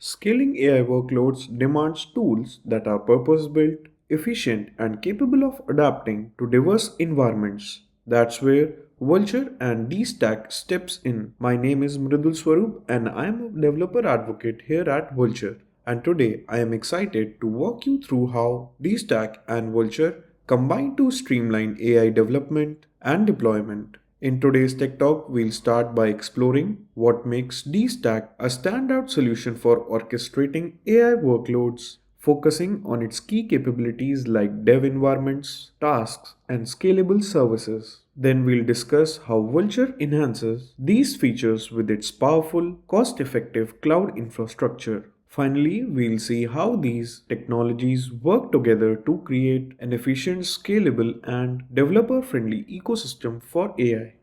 Scaling AI workloads demands tools that are purpose-built, efficient, and capable of adapting to diverse environments. That's where Vultr and Dstack steps in. My name is Mridul Swarup and I am a developer advocate here at Vultr. And today I am excited to walk you through how Dstack and Vultr combine to streamline AI development and deployment. In today's Tech Talk, we'll start by exploring what makes Dstack a standout solution for orchestrating AI workloads, focusing on its key capabilities like dev environments, tasks, and scalable services. Then we'll discuss how Vultr enhances these features with its powerful, cost effective cloud infrastructure. Finally, we'll see how these technologies work together to create an efficient, scalable, and developer friendly ecosystem for AI.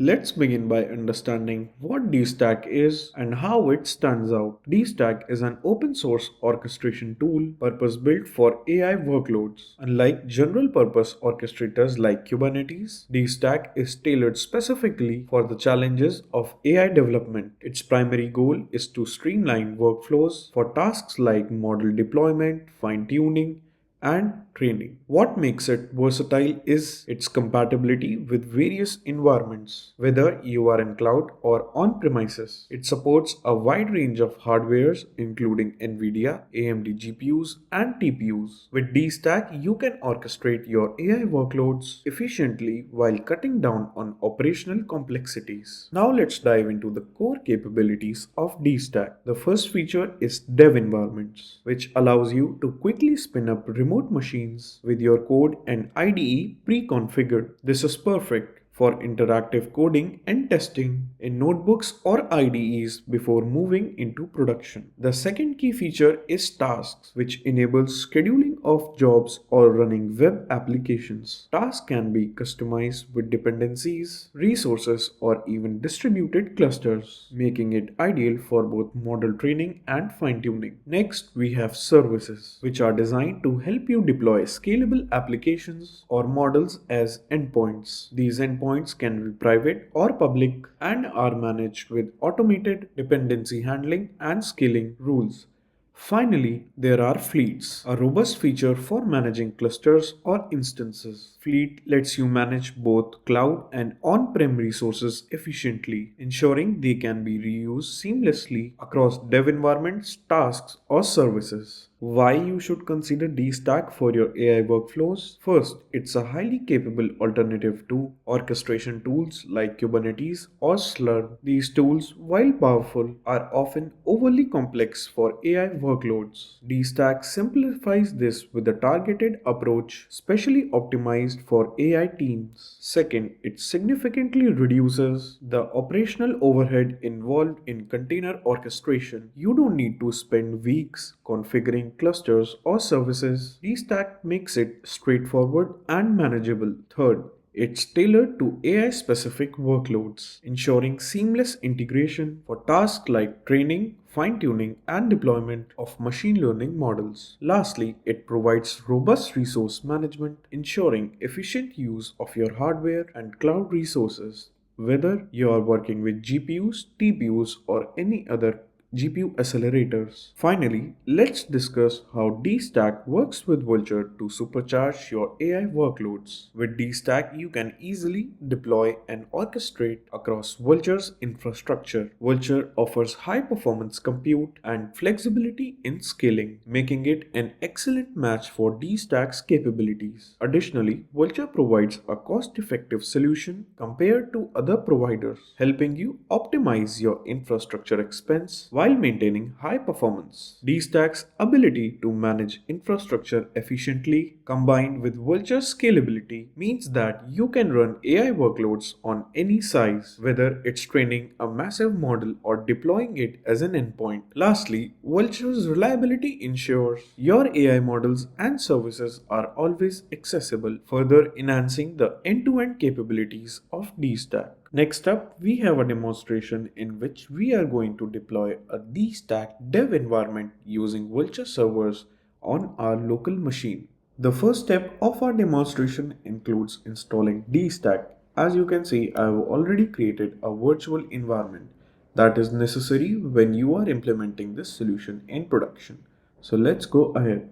Let's begin by understanding what Dstack is and how it stands out. Dstack is an open source orchestration tool purpose built for AI workloads. Unlike general purpose orchestrators like Kubernetes, Dstack is tailored specifically for the challenges of AI development. Its primary goal is to streamline workflows for tasks like model deployment, fine tuning, and training. What makes it versatile is its compatibility with various environments, whether you are in cloud or on premises. It supports a wide range of hardwares including Nvidia, AMD GPUs, and TPUs. With Dstack, you can orchestrate your AI workloads efficiently while cutting down on operational complexities. Now let's dive into the core capabilities of Dstack. The first feature is dev environments, which allows you to quickly spin up remote machines with your code and IDE pre-configured. This is perfect for interactive coding and testing in notebooks or IDEs before moving into production. The second key feature is tasks, which enables scheduling of jobs or running web applications. Tasks can be customized with dependencies, resources, or even distributed clusters, making it ideal for both model training and fine-tuning. Next, we have services, which are designed to help you deploy scalable applications or models as endpoints. These endpoints can be private or public and are managed with automated dependency handling and scaling rules. Finally, there are fleets, a robust feature for managing clusters or instances. Fleet lets you manage both cloud and on-prem resources efficiently, ensuring they can be reused seamlessly across dev environments, tasks, or services. Why you should consider Dstack for your AI workflows? First, it's a highly capable alternative to orchestration tools like Kubernetes or Slurm. These tools, while powerful, are often overly complex for AI workloads. Dstack simplifies this with a targeted approach specially optimized for AI teams. Second, it significantly reduces the operational overhead involved in container orchestration. You don't need to spend weeks configuring clusters or services. Dstack makes it straightforward and manageable. Third, it's tailored to AI specific workloads, ensuring seamless integration for tasks like training, fine tuning, and deployment of machine learning models. Lastly, it provides robust resource management, ensuring efficient use of your hardware and cloud resources, whether you are working with GPUs, TPUs, or any other GPU accelerators. Finally, let's discuss how Dstack works with Vultr to supercharge your AI workloads. With Dstack, you can easily deploy and orchestrate across Vultr's infrastructure. Vultr offers high performance compute and flexibility in scaling, making it an excellent match for Dstack's capabilities. Additionally, Vultr provides a cost effective solution compared to other providers, helping you optimize your infrastructure expense while maintaining high performance. Dstack's ability to manage infrastructure efficiently combined with Vultre's scalability means that you can run AI workloads on any size, whether it's training a massive model or deploying it as an endpoint. Lastly, Vultre's reliability ensures your AI models and services are always accessible, further enhancing the end-to-end capabilities of Dstack. Next up, we have a demonstration in which we are going to deploy a Dstack dev environment using Vultr servers on our local machine. The first step of our demonstration includes installing Dstack As you can see, I have already created a virtual environment that is necessary when you are implementing this solution in production. So let's go ahead.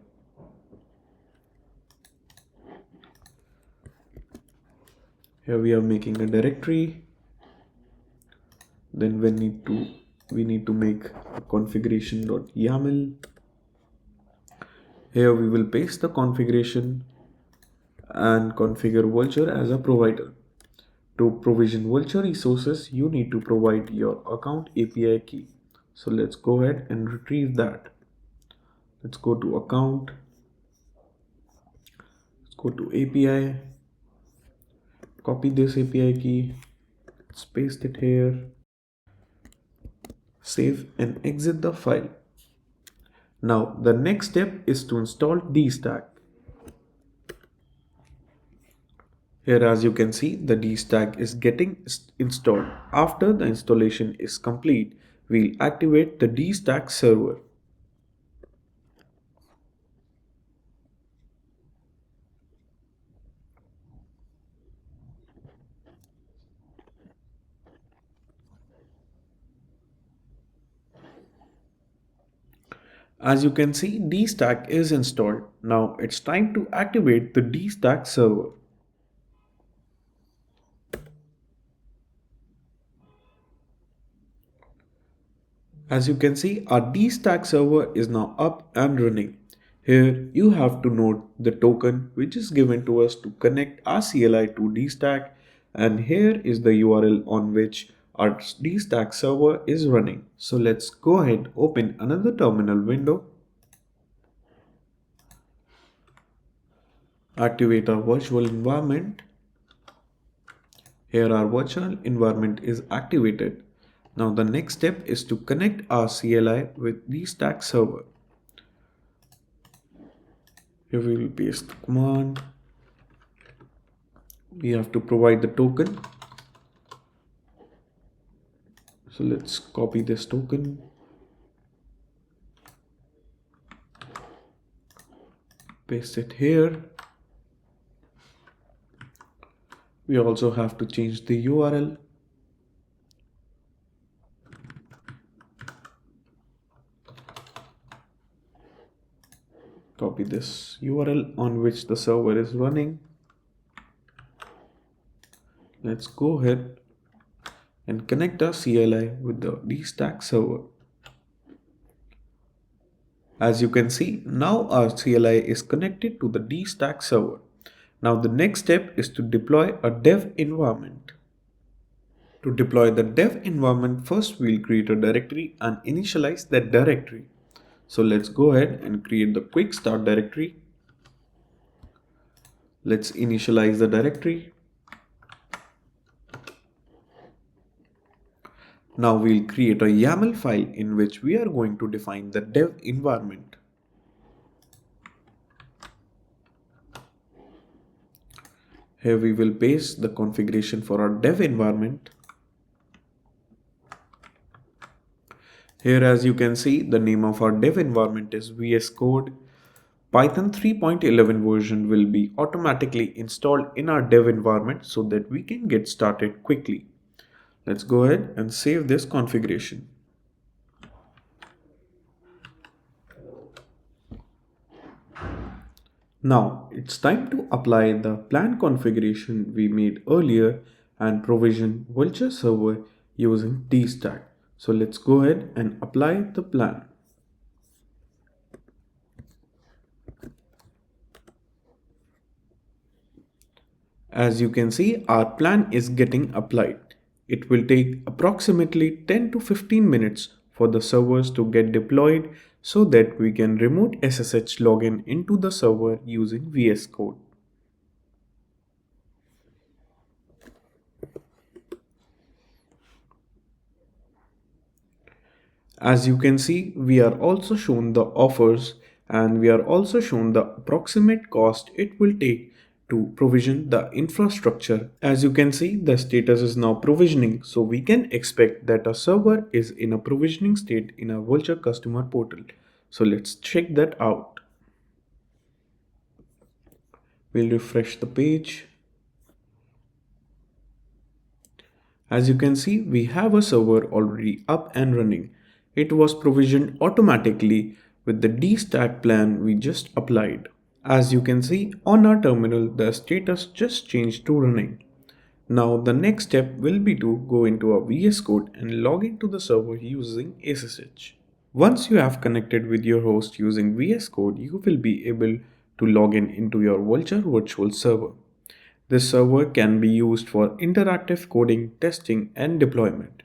Here we are making a directory. Then we need to make a configuration.yaml. Here we will paste the configuration and configure Vultr as a provider. To provision Vultr resources, you need to provide your account API key. So let's go ahead and retrieve that. Let's go to account. Let's go to API. Copy this API key. Let's paste it here. Save and exit the file. Now the next step is to install Dstack. Here as you can see, the Dstack is getting installed. After the installation is complete, we'll activate the Dstack server. As you can see, Dstack is installed. Now it's time to activate the Dstack server. As you can see, our Dstack server is now up and running. Here you have to note the token which is given to us to connect our CLI to Dstack, and here is the URL on which our Dstack server is running. So let's go ahead, open another terminal window, activate our virtual environment. Here our virtual environment is activated. Now the next step is to connect our CLI with Dstack server. Here we will paste the command. We have to provide the token. So let's copy this token. Paste it here. We also have to change the URL. Copy this URL on which the server is running. Let's go ahead and connect our CLI with the Dstack server. As you can see, now our CLI is connected to the Dstack server. Now the next step is to deploy a dev environment. To deploy the dev environment, first we'll create a directory and initialize that directory. So let's go ahead and create the quick start directory. Let's initialize the directory. Now we'll create a YAML file in which we are going to define the dev environment. Here we will paste the configuration for our dev environment. Here as you can see, the name of our dev environment is VS Code. Python 3.11 version will be automatically installed in our dev environment so that we can get started quickly. Let's go ahead and save this configuration. Now it's time to apply the plan configuration we made earlier and provision Vultr server using Dstack. So let's go ahead and apply the plan. As you can see, our plan is getting applied. It will take approximately 10 to 15 minutes for the servers to get deployed so that we can remote SSH login into the server using VS Code. As you can see, we are also shown the offers and we are also shown the approximate cost it will take to provision the infrastructure. As you can see, the status is now provisioning, so we can expect that a server is in a provisioning state in a Vultr customer portal. So let's check that out. We'll refresh the page. As you can see, we have a server already up and running. It was provisioned automatically with the Dstack plan we just applied. As you can see on our terminal, the status just changed to running. Now the next step will be to go into our VS Code and log into the server using SSH. Once you have connected with your host using VS Code, you will be able to log in into your Vultr virtual server. This server can be used for interactive coding, testing, and deployment.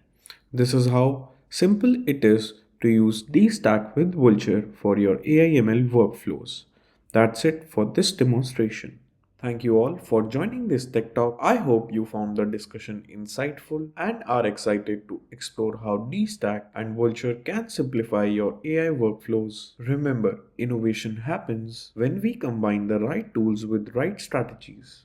This is how simple it is to use Dstack with Vultr for your AI/ML workflows. That's it for this demonstration. Thank you all for joining this tech talk. I hope you found the discussion insightful and are excited to explore how Dstack and Vultr can simplify your AI workflows. Remember, innovation happens when we combine the right tools with right strategies.